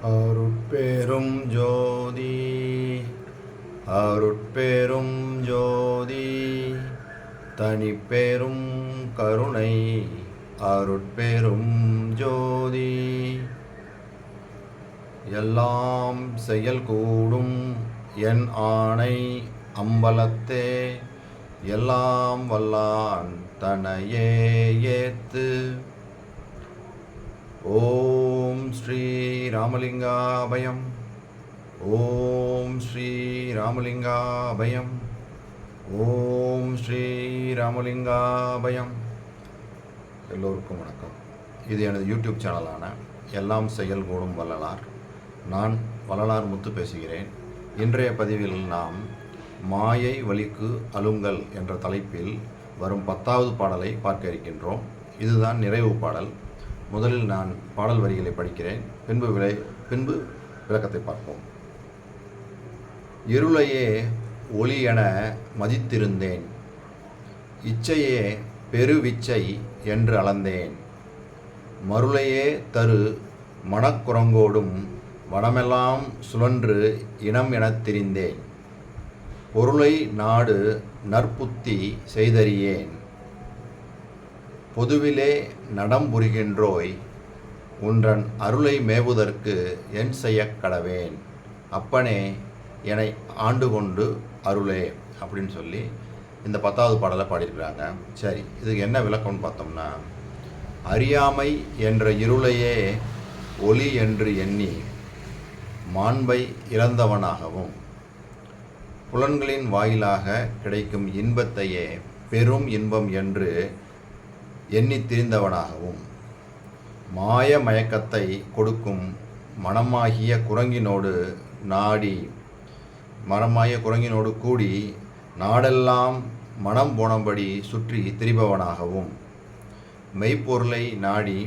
அருட்பெரும் ஜோதி அருட்பெரும் ஜோதி தனிப்பெரும் கருணை அருட்பெரும் ஜோதி எல்லாம் செயல் கூடும் என் ஆணை அம்பலத்தே எல்லாம் வல்லான் தனையே ஏத்து. ஓம் ஸ்ரீ ராமலிங்காபயம். ஓம் ஸ்ரீ ராமலிங்காபயம். ஓம் ஸ்ரீ ராமலிங்காபயம். எல்லோருக்கும் வணக்கம். இது எனது யூடியூப் சேனலான எல்லாம் செயல் கூடும் வள்ளலார். நான் வள்ளலார் முத்து பேசுகிறேன். இன்றைய பதிவில் நாம் மாயை வலிக்கு அலுங்கல் என்ற தலைப்பில் வரும் 10வது பாடலை பார்க்க இருக்கின்றோம். இதுதான் நிறைவு பாடல். முதலில் நான் பாடல் வரிகளை படிக்கிறேன். பின்பு விளக்கத்தை பார்ப்போம். இருளையே ஒளி என மதித்திருந்தேன், இச்சையே பெருவிச்சை என்று அளந்தேன், மருளையே தரு மனக்குரங்கோடும் வனமெல்லாம் சுழன்று இனம் எனத் திரிந்தேன், பொருளை நாடு நற்புத்தி செய்தறியேன், பொதுவிலே நடம்புரிகின்றோய் உன்றன் அருளை மேவுதற்கு என் செய்யக் கடவேன், அப்பனே என்னை ஆண்டு கொண்டு அருளே அப்படின்னு சொல்லி இந்த 10வது பாடலை பாடியிருக்கிறாங்க. சரி, இதுக்கு என்ன விளக்கம்னு பார்த்தோம்னா, அறியாமை என்ற இருளையே ஒளி என்று எண்ணி மாண்பை இழந்தவனாகவும், புலன்களின் வாயிலாக கிடைக்கும் இன்பத்தையே பெரும் இன்பம் என்று எண்ணி திரிந்தவனாகவும், மாய மயக்கத்தை கொடுக்கும் மனமாகிய குரங்கினோடு கூடி நாடெல்லாம் மனம் போனபடி சுற்றி திரிபவனாகவும், மெய்ப்பொருளை நாடி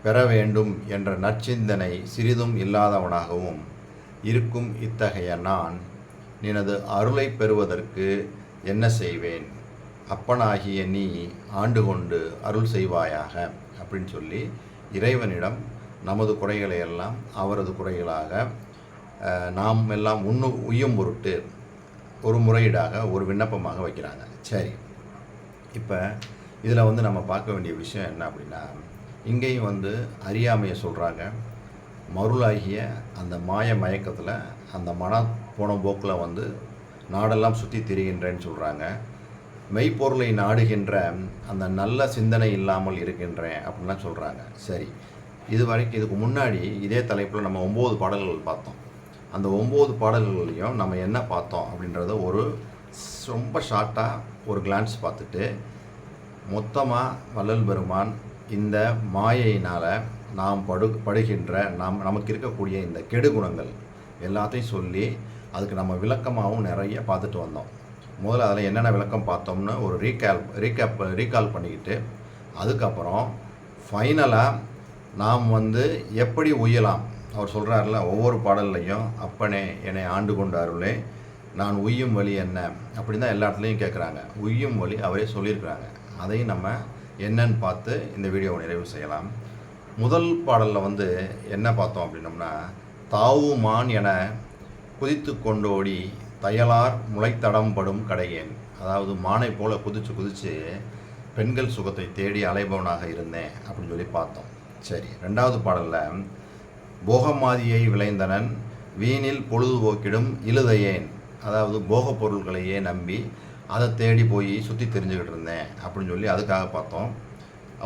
பெற வேண்டும் என்ற நற்சிந்தனை சிறிதும் இல்லாதவனாகவும் இருக்கும் இத்தகைய நான் நினது அருளை பெறுவதற்கு என்ன செய்வேன், அப்பனாகிய நீ ஆண்டு கொண்டு அருள் செய்வாயாக அப்படின்னு சொல்லி இறைவனிடம் நமது குறைகளை எல்லாம் அவரது குறைகளாக நாம் எல்லாம் உய்யும் பொருட்டு ஒரு முறையீடாக ஒரு விண்ணப்பமாக வைக்கிறாங்க. சரி, இப்போ இதில் நம்ம பார்க்க வேண்டிய விஷயம் என்ன அப்படின்னா, இங்கேயும் அறியாமையை சொல்கிறாங்க. மருளாகிய அந்த மாய மயக்கத்தில் அந்த மன போன போக்கில் நாடெல்லாம் சுற்றி திரிகின்றேன்னு சொல்கிறாங்க. மெய்ப்பொருளை நாடுகின்ற அந்த நல்ல சிந்தனை இல்லாமல் இருக்கின்றேன் அப்படின்லாம் சொல்கிறாங்க. சரி, இதுக்கு முன்னாடி இதே தலைப்பில் நம்ம 9 பாடல்கள் பார்த்தோம். அந்த 9 பாடல்களையும் நம்ம என்ன பார்த்தோம் அப்படின்றத ரொம்ப ஷார்ட்டாக ஒரு கிளான்ஸ் பார்த்துட்டு, மொத்தமாக வள்ளல் பெருமான் இந்த மாயையினால் நாம் படுகின்ற நமக்கு இருக்கக்கூடிய இந்த கெடுகுணங்கள் எல்லாத்தையும் சொல்லி அதுக்கு நம்ம விளக்கமாகவும் நிறைய பார்த்துட்டு வந்தோம். முதல்ல அதில் என்னென்ன விளக்கம் பார்த்தோம்னு ஒரு ரீகால் பண்ணிக்கிட்டு, அதுக்கப்புறம் ஃபைனலாக நாம் எப்படி உய்யலாம். அவர் சொல்கிறார்ல ஒவ்வொரு பாடல்லையும், அப்பனே என்னை ஆண்டு கொண்டு அருளே, நான் உய்யும் வழி என்ன அப்படின்னு தான் எல்லா இடத்துலையும் கேட்குறாங்க. உய்யும் வழி அவரே சொல்லியிருக்கிறாங்க. அதையும் நம்ம என்னன்னு பார்த்து இந்த வீடியோவை நிறைவு செய்யலாம். முதல் பாடலில் என்ன பார்த்தோம் அப்படின்னோம்னா, தாவுமான் என குதித்து கொண்டோடி தையலார் முளைத்தடம் படும் கடையேன். அதாவது மானை போல் குதித்து பெண்கள் சுகத்தை தேடி அலைபவனாக இருந்தேன் அப்படின்னு சொல்லி பார்த்தோம். சரி, 2வது பாடலில் போகமாதியை விளைந்தனன் வீணில் பொழுதுபோக்கிடும் இழுதையேன். அதாவது போக பொருள்களையே நம்பி அதை தேடி போய் சுற்றி தெரிஞ்சுக்கிட்டு இருந்தேன் அப்படின்னு சொல்லி அதுக்காக பார்த்தோம்.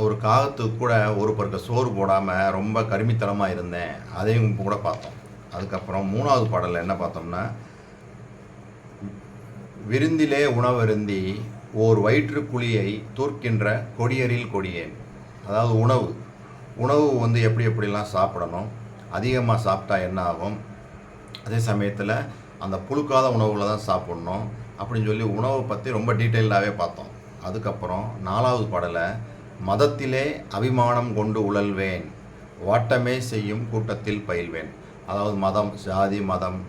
ஒரு காகத்துக்கு கூட ஒரு பருக்க சோறு போடாமல் ரொம்ப கருமித்தனமாக இருந்தேன், அதையும் கூட பார்த்தோம். அதுக்கப்புறம் 3வது பாடலில் என்ன பார்த்தோம்னா, விருந்திலே உணவருந்தி ஓர் வயிற்றுக்குழியை தூர்க்கின்ற கொடியரில் கொடியேன். அதாவது உணவு எப்படிலாம் சாப்பிடணும், அதிகமாக சாப்பிட்டா என்ன ஆகும், அதே சமயத்தில் அந்த புழுக்காத உணவுகளை தான் சாப்பிட்ணும் அப்படின்னு சொல்லி உணவை பற்றி ரொம்ப டீட்டெயில்டாகவே பார்த்தோம். அதுக்கப்புறம் 4வது பாடலை மதத்திலே அபிமானம் கொண்டு உழல்வேன், வாட்டமே செய்யும் கூட்டத்தில் பயில்வேன். அதாவது மதம், ஜாதி மதம்,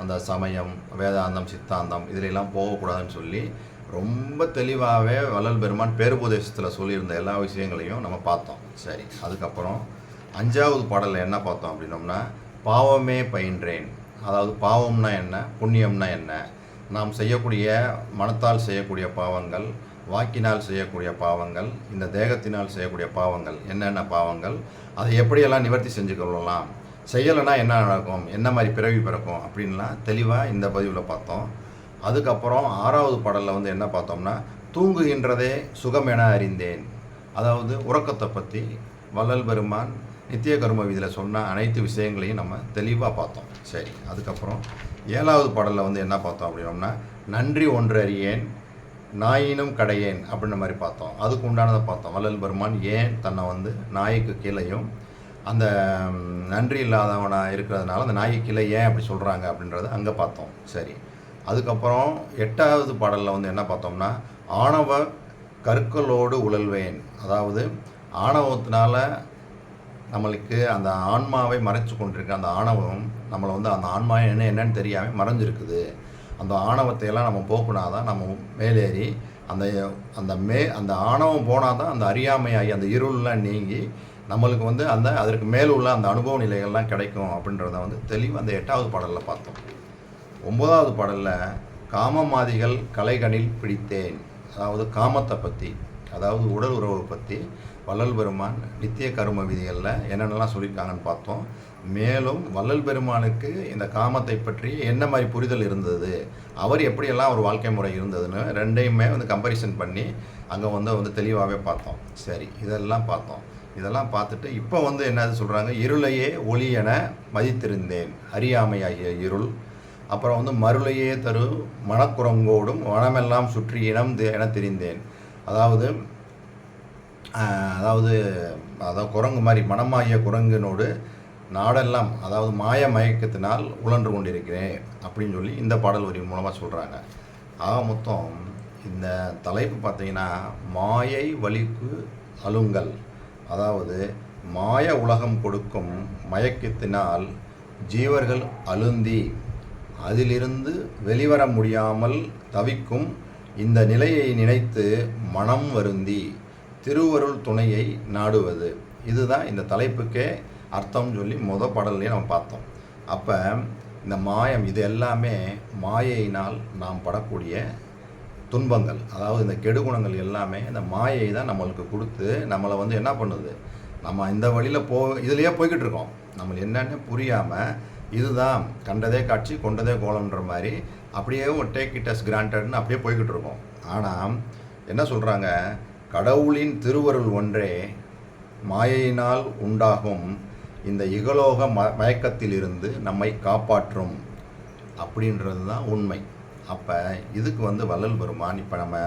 அந்த சமயம், வேதாந்தம், சித்தாந்தம் இதிலெல்லாம் போகக்கூடாதுன்னு சொல்லி ரொம்ப தெளிவாகவே வள்ளல் பெருமான் பேருபதேசத்தில் சொல்லியிருந்த எல்லா விஷயங்களையும் நம்ம பார்த்தோம். சரி, அதுக்கப்புறம் 5வது பாடலில் என்ன பார்த்தோம் அப்படின்னோம்னா, பாவமே பயின்றேன். அதாவது பாவம்னா என்ன, புண்ணியம்னா என்ன, நாம் செய்யக்கூடிய மனத்தால் செய்யக்கூடிய பாவங்கள், வாக்கினால் செய்யக்கூடிய பாவங்கள், இந்த தேகத்தினால் செய்யக்கூடிய பாவங்கள், என்னென்ன பாவங்கள், அதை எப்படியெல்லாம் நிவர்த்தி செஞ்சு கொள்ளலாம், செய்யலைன்னா என்ன நடக்கும், என்ன மாதிரி பிறவி பிறக்கும் அப்படின்லாம் தெளிவாக இந்த பதிவில் பார்த்தோம். அதுக்கப்புறம் 6வது பாடலில் வந்து என்ன பார்த்தோம்னா, தூங்குகின்றதே சுகம் என அறிந்தேன். அதாவது உறக்கத்தை பற்றி வள்ளல் பெருமான் நித்திய கர்ம விதியில் சொன்ன அனைத்து விஷயங்களையும் நம்ம தெளிவாக பார்த்தோம். சரி, அதுக்கப்புறம் 7வது பாடலில் வந்து என்ன பார்த்தோம் அப்படின்னோம்னா, நன்றி ஒன்று அறியேன் நாயினும் கடையேன் அப்படின்ற மாதிரி பார்த்தோம். அதுக்கு உண்டானதை பார்த்தோம். வள்ளல் பெருமான் ஏன் தன்னை வந்து நாய்க்கு கீழேயும் அந்த நன்றி இல்லாதவனாக இருக்கிறதுனால அந்த நாய்க்கு கீழே ஏன் அப்படி சொல்கிறாங்க அப்படின்றத அங்கே பார்த்தோம். சரி, அதுக்கப்புறம் 8வது பாடலில் வந்து என்ன பார்த்தோம்னா, ஆணவ கற்களோடு உழல்வேன். அதாவது ஆணவத்தினால நம்மளுக்கு அந்த ஆன்மாவை மறைச்சு கொண்டிருக்க அந்த ஆணவம் நம்மளை வந்து அந்த ஆன்மா என்னன்னு தெரியாமல் மறைஞ்சிருக்குது. அந்த ஆணவத்தையெல்லாம் நம்ம போக்குனாதான் நம்ம மேலேறி அந்த ஆணவம் போனால் தான் அந்த அறியாமையாகி அந்த இருளெலாம் நீங்கி நம்மளுக்கு வந்து அதற்கு மேலுள்ள அந்த அனுபவ நிலைகள்லாம் கிடைக்கும் அப்படின்றத வந்து தெளிவாக அந்த 8வது பாடலில் பார்த்தோம். 9வது பாடலில் காமமாதிகள் கலைகனில் பிடித்தேன். அதாவது காமத்தை பற்றி, அதாவது உடல் உறவை பற்றி வள்ளல் பெருமான் நித்திய கர்ம விதிகளில் என்னென்னலாம் சொல்லியிருக்காங்கன்னு பார்த்தோம். மேலும் வள்ளல் பெருமானுக்கு இந்த காமத்தை பற்றி என்ன மாதிரி புரிதல் இருந்தது, அவர் எப்படியெல்லாம் ஒரு வாழ்க்கை முறை இருந்ததுன்னு ரெண்டையுமே வந்து கம்பேரிசன் பண்ணி அங்கே வந்து தெளிவாகவே பார்த்தோம். சரி, இதெல்லாம் பார்த்தோம். இதெல்லாம் பார்த்துட்டு இப்போ வந்து என்னது சொல்கிறாங்க, இருளையே ஒளி என மதித்திருந்தேன், அறியாமை ஆகிய இருள். அப்புறம் வந்து மருளையே தரு மனக்குரங்கோடும் வனமெல்லாம் சுற்றி இனம் என தெரிந்தேன். அதாவது குரங்கு மாதிரி மனமாகிய குரங்கினோடு நாடெல்லாம், அதாவது மாய மயக்கத்தினால் உழன்று கொண்டிருக்கிறேன் அப்படின்னு சொல்லி இந்த பாடல் வரி மூலமாக சொல்கிறாங்க. ஆக மொத்தம் இந்த தலைப்பு பார்த்தீங்கன்னா, மாயை வலிக்கு அலுங்கல். அதாவது மாய உலகம் கொடுக்கும் மயக்கத்தினால் ஜீவர்கள் அழுந்தி அதிலிருந்து வெளிவர முடியாமல் தவிக்கும் இந்த நிலையை நினைத்து மனம் வருந்தி திருவருள் துணையை நாடுவது. இதுதான் இந்த தலைப்புக்கே அர்த்தம்னு சொல்லி பாடல்லையே நம்ம பார்த்தோம். அப்போ இந்த மாயம், இது எல்லாமே மாயையினால் நாம் படக்கூடிய துன்பங்கள். அதாவது இந்த கெடுகுணங்கள் எல்லாமே இந்த மாயை தான் நம்மளுக்கு கொடுத்து நம்மளை வந்து என்ன பண்ணுது, நம்ம இந்த வழியில் இதுலேயே போய்கிட்டு இருக்கோம். நம்ம என்னென்னு புரியாமல் இதுதான் கண்டதே காட்சி கொண்டதே கோலம்ன்ற மாதிரி அப்படியே டேக் இட் அஸ் கிராண்டட்னு அப்படியே போய்கிட்டு இருக்கோம். ஆனால் என்ன சொல்கிறாங்க, கடவுளின் திருவருள் ஒன்றே மாயையினால் உண்டாகும் இந்த இகலோக மயக்கத்திலிருந்து நம்மை காப்பாற்றும் அப்படின்றது தான் உண்மை. அப்போ இதுக்கு வந்து வள்ளல் பெருமான் இப்போ நம்ம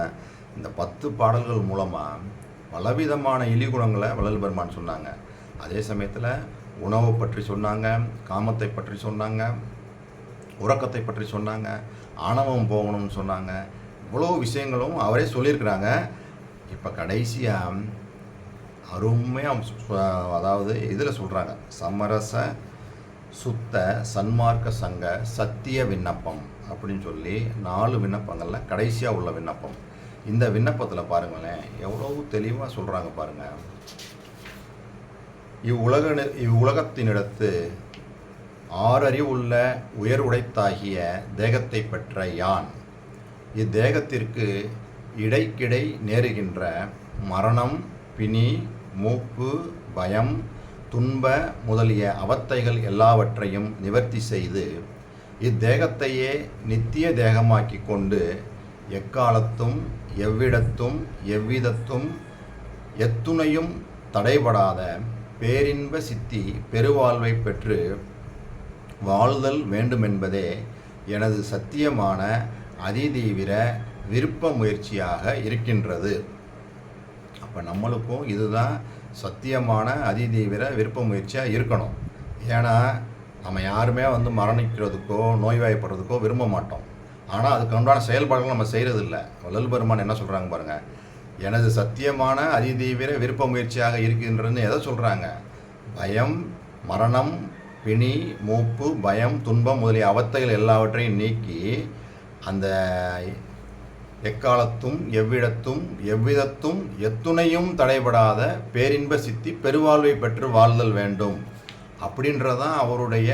இந்த 10 பாடல்கள் மூலமாக பலவிதமான இழிகுணங்களை வள்ளல் பெருமான் சொன்னாங்க. அதே சமயத்தில் உணவை பற்றி சொன்னாங்க, காமத்தை பற்றி சொன்னாங்க, உறக்கத்தை பற்றி சொன்னாங்க, ஆணவம் போகணும்னு சொன்னாங்க. இவ்வளோ விஷயங்களும் அவரே சொல்லியிருக்கிறாங்க. இப்போ கடைசியாக அருமையாக அதாவது இதில் சொல்கிறாங்க, சமரச சுத்த சன்மார்க்க சங்க சத்திய விண்ணப்பம் அப்படின்னு சொல்லி 4 விண்ணப்பங்களில் கடைசியாக உள்ள விண்ணப்பம். இந்த விண்ணப்பத்தில் பாருங்களேன் எவ்வளோ தெளிவாக சொல்கிறாங்க பாருங்கள். இவ்வுலகத்தினிடத்து 6 அறிவுள்ள உயர் உடைத்தாகிய தேகத்தை பெற்ற யான் இத்தேகத்திற்கு இடைக்கிடை நேருகின்ற மரணம், பிணி, மூப்பு, பயம், துன்ப முதலிய அவத்தைகள் எல்லாவற்றையும் நிவர்த்தி செய்து இத்தேகத்தையே நித்திய தேகமாக்கி கொண்டு எக்காலத்தும் எவ்விடத்தும் எவ்விதத்தும் எத்துணையும் தடைபடாத பேரின்ப சித்தி பெருவாழ்வை பெற்று வாழ்தல் வேண்டுமென்பதே எனது சத்தியமான அதிதீவிர விருப்ப முயற்சியாக இருக்கின்றது. அப்போ நம்மளுக்கும் இதுதான் சத்தியமான அதிதீவிர விருப்ப முயற்சியாக இருக்கணும். ஏன்னா நம்ம யாருமே வந்து மரணிக்கிறதுக்கோ நோய்வாய்ப்படுறதுக்கோ விரும்ப மாட்டோம். ஆனால் அதுக்கு உண்டான செயல்பாடுகள் நம்ம செய்கிறதில்ல. வள்ளல் பெருமான் என்ன சொல்கிறாங்க பாருங்கள், எனது சத்தியமான அதிதீவிர விருப்ப முயற்சியாக இருக்கின்றதுன்னு எதை சொல்கிறாங்க, பயம், மரணம், பிணி, மூப்பு, பயம், துன்பம் முதலிய அவத்தைகள் எல்லாவற்றையும் நீக்கி அந்த எக்காலத்தும் எவ்விடத்தும் எவ்விதத்தும் எத்துணையும் தடைபடாத பேரின்ப சித்தி பெருவாழ்வை பெற்று வாழ்தல் வேண்டும் அப்படின்றதான் அவருடைய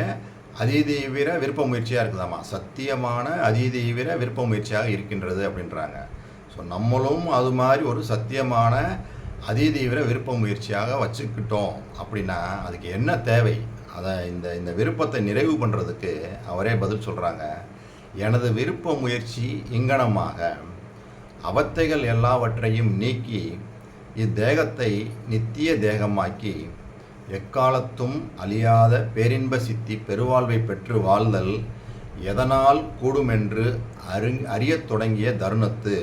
அதிதீவிர விருப்ப முயற்சியாக இருக்குதாம்மா. சத்தியமான அதிதீவிர விருப்ப முயற்சியாக இருக்கின்றது அப்படின்றாங்க. ஸோ நம்மளும் அது மாதிரி ஒரு சத்தியமான அதிதீவிர விருப்ப முயற்சியாக வச்சுக்கிட்டோம் அப்படின்னா அதுக்கு என்ன தேவை? அதை இந்த இந்த விருப்பத்தை நிறைவு பண்ணுறதுக்கு அவரே பதில் சொல்கிறாங்க. எனது விருப்ப முயற்சி இங்கனமாக அவத்தைகள் எல்லாவற்றையும் நீக்கி இத்தேகத்தை நித்திய தேகமாக்கி எக்காலத்தும் அழியாத பேரின்ப சித்தி பெருவாழ்வை பெற்று வாழ்தல் எதனால் கூடுமென்று அறியத் தொடங்கிய தருணத்து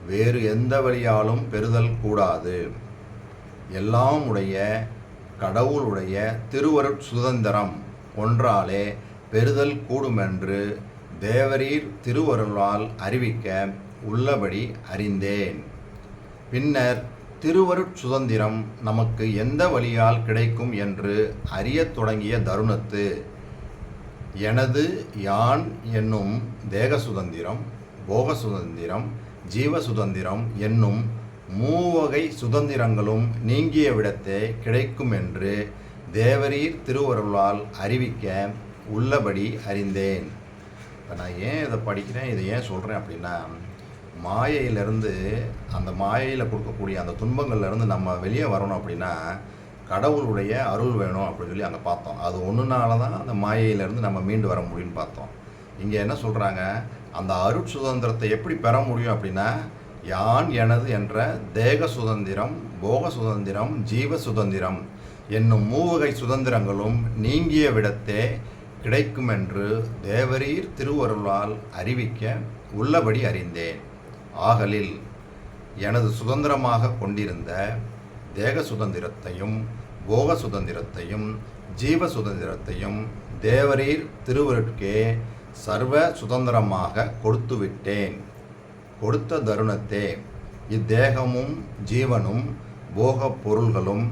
வேறு எந்த வழியாலும் பெறுதல் கூடாது. எல்லாம் உடைய கடவுளுடைய திருவருட் சுதந்திரம் ஒன்றாலே பெறுதல் கூடுமென்று தேவரீர் திருவருளால் அறிவிக்க உள்ளபடி அறிந்தேன். பின்னர் திருவருட் சுதந்திரம் நமக்கு எந்த வழியால் கிடைக்கும் என்று அறியத் தொடங்கிய தருணத்து எனது யான் என்னும் தேக சுதந்திரம், போக சுதந்திரம், ஜீவ சுதந்திரம் என்னும் மூவகை சுதந்திரங்களும் நீங்கிய விடத்தே கிடைக்கும் என்று தேவரீர் திருவருளால் அறிவிக்க உள்ளபடி அறிந்தேன். இப்போ நான் ஏன் இதை படிக்கிறேன், இதை ஏன் சொல்கிறேன் அப்படின்னா, மாயையிலேருந்து அந்த மாயையில் கொடுக்கக்கூடிய அந்த துன்பங்கள்லேருந்து நம்ம வெளியே வரணும் அப்படின்னா கடவுளுடைய அருள் வேணும் அப்படின்னு சொல்லி அங்கே பார்த்தோம். அது ஒன்றுனால தான் அந்த மாயையிலேருந்து நம்ம மீண்டு வர முடியும்னு பார்த்தோம். இங்கே என்ன சொல்கிறாங்க, அந்த அருட் சுதந்திரத்தை எப்படி பெற முடியும் அப்படின்னா, யான் எனது என்ற தேக சுதந்திரம், போக சுதந்திரம், ஜீவ சுதந்திரம் என்னும் மூவகை சுதந்திரங்களும் நீங்கிய விடத்தே கிடைக்கும் என்று தேவரீர் திருவருளால் அறிவிக்க உள்ளபடி அறிந்தேன். ஆகலில் எனது சுதந்திரமாக கொண்டிருந்த தேக சுதந்திரத்தையும் போக சுதந்திரத்தையும் ஜீவ சுதந்திரத்தையும் தேவரீர் திருவருட்கே சர்வ சுதந்திரமாக கொடுத்துவிட்டேன். கொடுத்த தருணத்தே இத்தேகமும் ஜீவனும் போக பொருள்களும்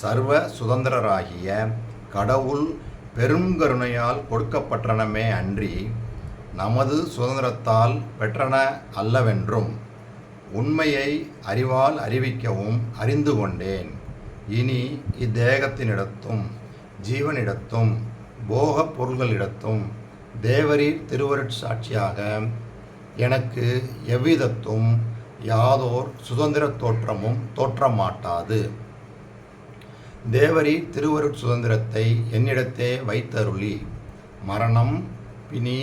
சர்வ சுதந்திரராகிய கடவுள் பெருங்கருணையால் கொடுக்கப்பட்டனமே அன்றி நமது சுதந்திரத்தால் பெற்றன அல்லவென்றும் உண்மையை அறிவால் அறிவிக்கவும் அறிந்து கொண்டேன். இனி இத்தேகத்தினிடத்தும் ஜீவனிடத்தும் போக பொருள்களிடத்தும் தேவரீர் திருவருட் சாட்சியாக எனக்கு எவ்விதத்தும் யாதோர் சுதந்திர தோற்றமும் தோற்றமாட்டாது. தேவரீர் திருவருட் சுதந்திரத்தை என்னிடத்தே வைத்தருளி மரணம், பிணி,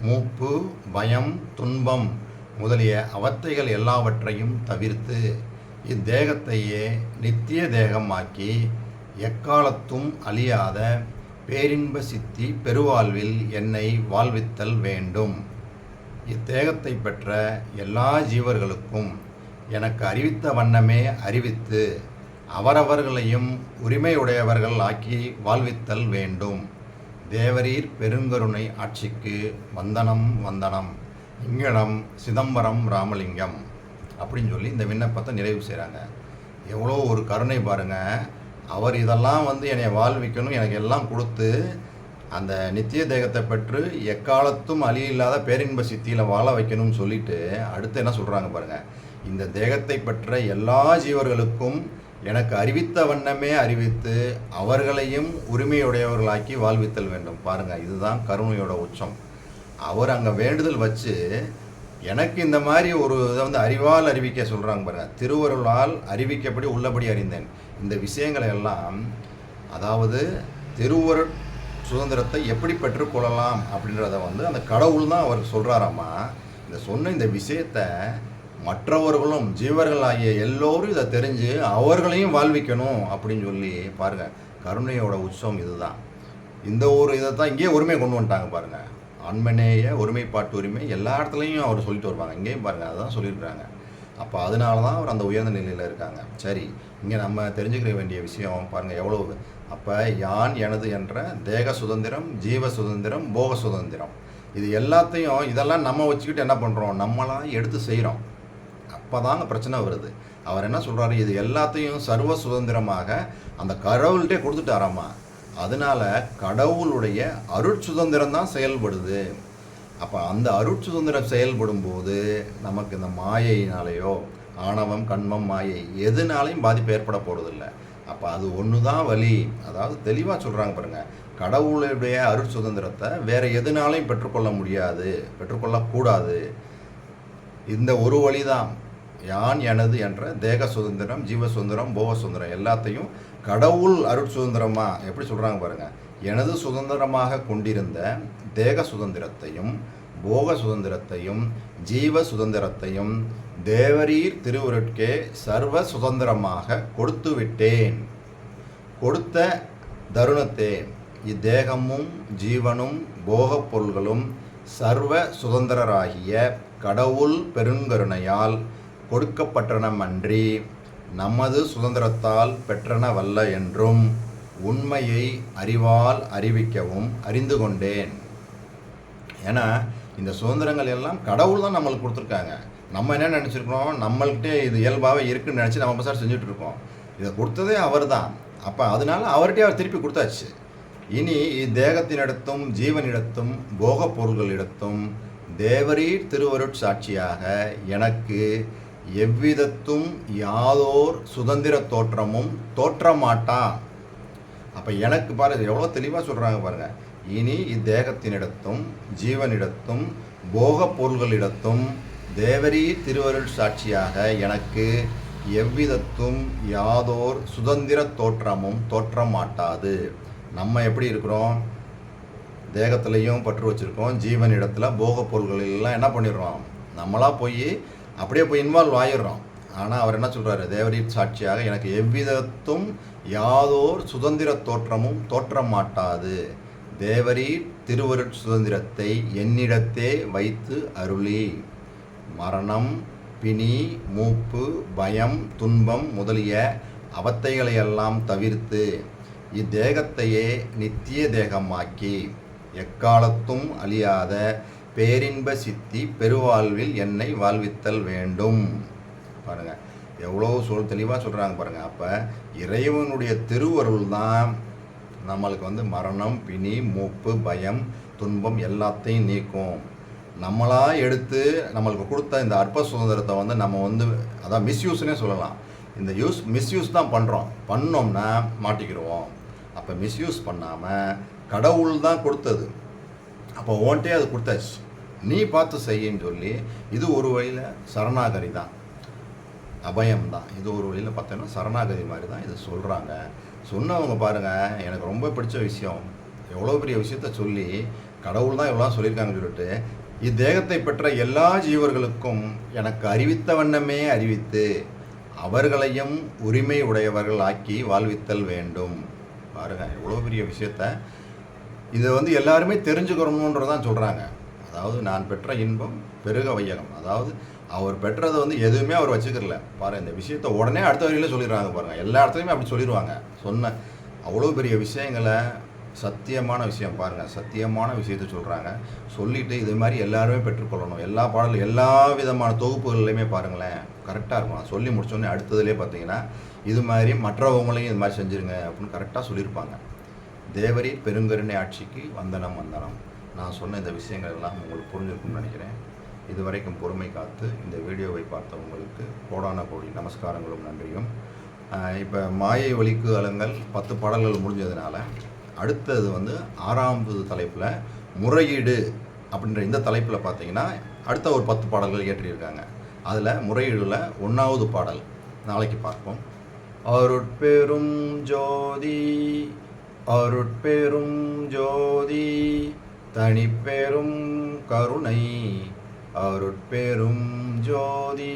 மூப்பு, பயம், துன்பம் முதலிய அவத்தைகள் எல்லாவற்றையும் தவிர்த்து இத்தேகத்தையே நித்திய தேகமாக்கி எக்காலத்தும் அழியாத பேரின்ப சித்தி பெருவாழ்வில் என்னை வாழ்வித்தல் வேண்டும். இத்தேகத்தை பெற்ற எல்லா ஜீவர்களுக்கும் எனக்கு அறிவித்த வண்ணமே அறிவித்து அவரவர்களையும் உரிமையுடையவர்கள் ஆக்கி வாழ்வித்தல் வேண்டும். தேவரீர் பெருங்கருணை ஆட்சிக்கு வந்தனம் வந்தனம். இங்கனம் சிதம்பரம் ராமலிங்கம் அப்படின்னு சொல்லி இந்த விண்ணப்பத்தை நிறைவு செய்கிறாங்க. எவ்வளோ ஒரு கருணை பாருங்கள். அவர் இதெல்லாம் என்னை வாழ்விக்கணும், எனக்கு எல்லாம் கொடுத்து அந்த நித்திய தேகத்தை பெற்று எக்காலத்தும் அழியில்லாத பேரின்ப சித்தியில் வாழ வைக்கணும்னு சொல்லிட்டு அடுத்து என்ன சொல்கிறாங்க பாருங்கள், இந்த தேகத்தை பெற்ற எல்லா ஜீவர்களுக்கும் எனக்கு அறிவித்த வண்ணமே அறிவித்து அவர்களையும் உரிமையுடையவர்களாக்கி வாழ்வித்தல் வேண்டும். பாருங்கள், இதுதான் கருணையோட உச்சம். அவர் அங்கே வேண்டுதல் வச்சு எனக்கு இந்த மாதிரி ஒரு இதை அறிவால் அறிவிக்க சொல்கிறாங்க பாருங்கள். திருவருளால் அறிவிக்கப்படி உள்ளபடி அறிந்தேன். இந்த விஷயங்களை எல்லாம், அதாவது திருவருட் சுதந்திரத்தை எப்படி பெற்றுக்கொள்ளலாம் அப்படின்றத அந்த கடவுள் தான் அவர் சொல்கிறாராம்மா. இந்த சொன்ன இந்த விஷயத்தை மற்றவர்களும் ஜீவர்களாகிய எல்லோரும் இதை தெரிஞ்சு அவர்களையும் வாழ்விக்கணும் அப்படின்னு சொல்லி பாருங்கள். கருணையோட உற்சவம் இதுதான். இந்த ஒரு இதை தான் இங்கேயே உரிமை கொண்டு வந்துட்டாங்க பாருங்கள். ஆண்மநேய ஒருமைப்பாட்டு உரிமை எல்லா இடத்துலையும் அவர் சொல்லிட்டு வருவாங்க. இங்கேயும் பாருங்கள், அதுதான் சொல்லியிருக்கிறாங்க. அப்போ அதனால தான் அவர் அந்த உயர்ந்த நிலையில் இருக்காங்க. சரி, இங்கே நம்ம தெரிஞ்சுக்கிற வேண்டிய விஷயம் பாருங்கள் எவ்வளவு. அப்போ யான் எனது என்ற தேக சுதந்திரம், ஜீவ சுதந்திரம், போக சுதந்திரம், இது எல்லாத்தையும் இதெல்லாம் நம்ம வச்சுக்கிட்டு என்ன பண்ணுறோம், நம்மளாம் எடுத்து செய்கிறோம். அப்போ தாங்க பிரச்சனை வருது. அவர் என்ன சொல்கிறாரு, இது எல்லாத்தையும் சர்வ சுதந்திரமாக அந்த கடவுள்கிட்டே கொடுத்துட்டாராம்மா. அதனால் கடவுளுடைய அருட்சுதந்திரம் தான் செயல்படுது. அப்போ அந்த அருட்சுதந்திரம் செயல்படும் போது நமக்கு இந்த மாயையினாலேயோ ஆணவம், கண்மம், மாயை எதுனாலையும் பாதிப்பு ஏற்பட போகிறதில்ல. அப்போ அது ஒன்று தான் வழி. அதாவது தெளிவாக சொல்கிறாங்க பாருங்கள், கடவுளுடைய அருள் சுதந்திரத்தை வேறு எதுனாலையும் பெற்றுக்கொள்ள முடியாது, பெற்றுக்கொள்ளக்கூடாது. இந்த ஒரு வழி தான், யான் எனது என்ற தேக சுதந்திரம், ஜீவ சுதந்திரம், போக சுதந்திரம் எல்லாத்தையும் கடவுள் அருள் சுதந்திரமாக எப்படி சொல்கிறாங்க பாருங்கள். எனது சுதந்திரமாக கொண்டிருந்த தேக சுதந்திரத்தையும் போக சுதந்திரத்தையும் ஜீவ சுதந்திரத்தையும் தேவரீர் திருவுருட்கே சர்வ சுதந்திரமாக கொடுத்து விட்டேன். கொடுத்த தருணத்தே இத்தேகமும் ஜீவனும் போகப் பொருள்களும் சர்வ சுதந்திரராகிய கடவுள் பெருங்கருணையால் கொடுக்கப்பட்டனமன்றி நமது சுதந்திரத்தால் பெற்றனவல்ல என்றும் உண்மையை அறிவால் அறிவிக்கவும் அறிந்து கொண்டேன். ஏன்னா இந்த சுதந்திரங்கள் எல்லாம் கடவுள் தான் நம்மளுக்கு கொடுத்துருக்காங்க. நம்ம என்ன நினச்சிருக்கோம், நம்மள்கிட்ட இது இயல்பாகவே இருக்குன்னு நினச்சி நம்ம சார் செஞ்சுட்ருக்கோம். இதை கொடுத்ததே அவர் தான். அப்போ அதனால அவர்கிட்டே அவர் திருப்பி கொடுத்தாச்சு. இனி இத்தேகத்தினிடத்தும் ஜீவனிடத்தும் போகப் பொருள்களிடத்தும் தேவரீர் திருவருட் சாட்சியாக எனக்கு எவ்விதத்தும் யாதோர் சுதந்திர தோற்றமும் தோற்றமாட்டா. அப்போ எனக்கு பாருங்கள் எவ்வளோ தெளிவாக சொல்கிறாங்க பாருங்கள். இனி இத்தேகத்தினிடத்தும் ஜீவனிடத்தும் போகப் பொருள்களிடத்தும் தேவரீர் திருவருட் சாட்சியாக எனக்கு எவ்விதத்தும் யாதோர் சுதந்திர தோற்றமும் தோற்றமாட்டாது. நம்ம எப்படி இருக்கிறோம், தேகத்திலையும் பற்று வச்சுருக்கோம், ஜீவனிடத்தில் போகப் பொருள்களெல்லாம் என்ன பண்ணிடுறோம், நம்மளாக போய் அப்படியே போய் இன்வால்வ் ஆகிடுறோம். ஆனால் அவர் என்ன சொல்கிறாரு, தேவரீர் சாட்சியாக எனக்கு எவ்விதத்தும் யாதோர் சுதந்திர தோற்றமும் தோற்றமாட்டாது. தேவரீர் திருவருட் சுதந்திரத்தை என்னிடத்தே வைத்து அருளி மரணம் பிணி மூப்பு பயம் துன்பம் முதலிய அவத்தைகளையெல்லாம் தவிர்த்து இத்தேகத்தையே நித்திய தேகமாக்கி எக்காலத்தும் அழியாத பேரின்ப சித்தி பெருவாழ்வில் என்னை வாழ்வித்தல் வேண்டும். பாருங்கள் எவ்வளோ தெளிவாக சொல்கிறாங்க பாருங்கள். அப்போ இறைவனுடைய திருவருள் தான் நம்மளுக்கு மரணம் பிணி மூப்பு பயம் துன்பம் எல்லாத்தையும் நீக்கும். நம்மளாக எடுத்து நம்மளுக்கு கொடுத்த இந்த அற்ப சுதந்திரத்தை நம்ம அதான் மிஸ்யூஸ்னே சொல்லலாம். இந்த மிஸ்யூஸ் தான் பண்ணோம்னா மாட்டிக்கிடுவோம். அப்போ மிஸ்யூஸ் பண்ணாமல் கடவுள் தான் கொடுத்தது, அப்போ ஓன்ட்டே அது கொடுத்தாச்சு, நீ பார்த்து செய்யின்னு சொல்லி இது ஒரு வழியில் சரணாகதி தான், அபயம் தான். இது ஒரு வழியில் பார்த்தோன்னா சரணாகதி மாதிரி தான் இது சொல்கிறாங்க. சொன்னவங்க பாருங்கள், எனக்கு ரொம்ப பிடிச்ச விஷயம், எவ்வளோ பெரிய விஷயத்த சொல்லி கடவுள் தான் எவ்வளோ சொல்லியிருக்காங்கன்னு சொல்லிட்டு இத்தேகத்தை பெற்ற எல்லா ஜீவர்களுக்கும் எனக்கு அறிவித்த வண்ணமே அறிவித்து அவர்களையும் உரிமை உடையவர்கள் ஆக்கி வாழ்வித்தல் வேண்டும். பாருங்கள் எவ்வளோ பெரிய விஷயத்த இதை எல்லாருமே தெரிஞ்சுக்கிறோம்ன்றதான் சொல்கிறாங்க. அதாவது நான் பெற்ற இன்பம் பெருக வையகம், அதாவது அவர் பெற்றதை எதுவுமே அவர் வச்சுக்கிறல. பாருங்கள் இந்த விஷயத்த உடனே அடுத்த வரையில சொல்லிடுறாங்க. பாருங்கள் எல்லா இடத்துலையுமே அப்படி சொல்லிடுவாங்க. சொன்ன அவ்வளோ பெரிய விஷயங்களை, சத்தியமான விஷயம் பாருங்கள், சத்தியமான விஷயத்த சொல்கிறாங்க. சொல்லிவிட்டு இது மாதிரி எல்லாருமே பெற்றுக்கொள்ளணும். எல்லா பாடலும் எல்லா விதமான தொகுப்புகள்லையுமே பாருங்களேன் கரெக்டாக இருக்கும். நான் சொல்லி முடிச்சோடனே அடுத்ததுலேயே பார்த்தீங்கன்னா இது மாதிரி மற்றவங்களையும் இது மாதிரி செஞ்சுருங்க அப்படின்னு கரெக்டாக சொல்லியிருப்பாங்க. தேவரீர் பெருங்கருணை ஆட்சிக்கு வந்தனம் வந்தனம். நான் சொன்ன இந்த விஷயங்கள் எல்லாம் உங்களுக்கு புரிஞ்சிருக்கும்னு நினைக்கிறேன். இதுவரைக்கும் பொறுமை காத்து இந்த வீடியோவை பார்த்தவங்களுக்கு கோடான கோடி நமஸ்காரங்களும் நன்றியும். இப்போ மாயை ஒலிக்கு அலங்கள் 10 பாடல்கள் முடிஞ்சதுனால அடுத்தது 6வது தலைப்பில் முறையீடு அப்படின்ற இந்த தலைப்பில் பார்த்தீங்கன்னா அடுத்த ஒரு 10 பாடல்கள் ஏற்றியிருக்காங்க. அதில் முறையீடில் 1வது பாடல் நாளைக்கு பார்ப்போம். அருட்பெரும் ஜோதி அருட்பெரும் ஜோதி தனிப்பெரும் கருணை அருட்பெரும் ஜோதி.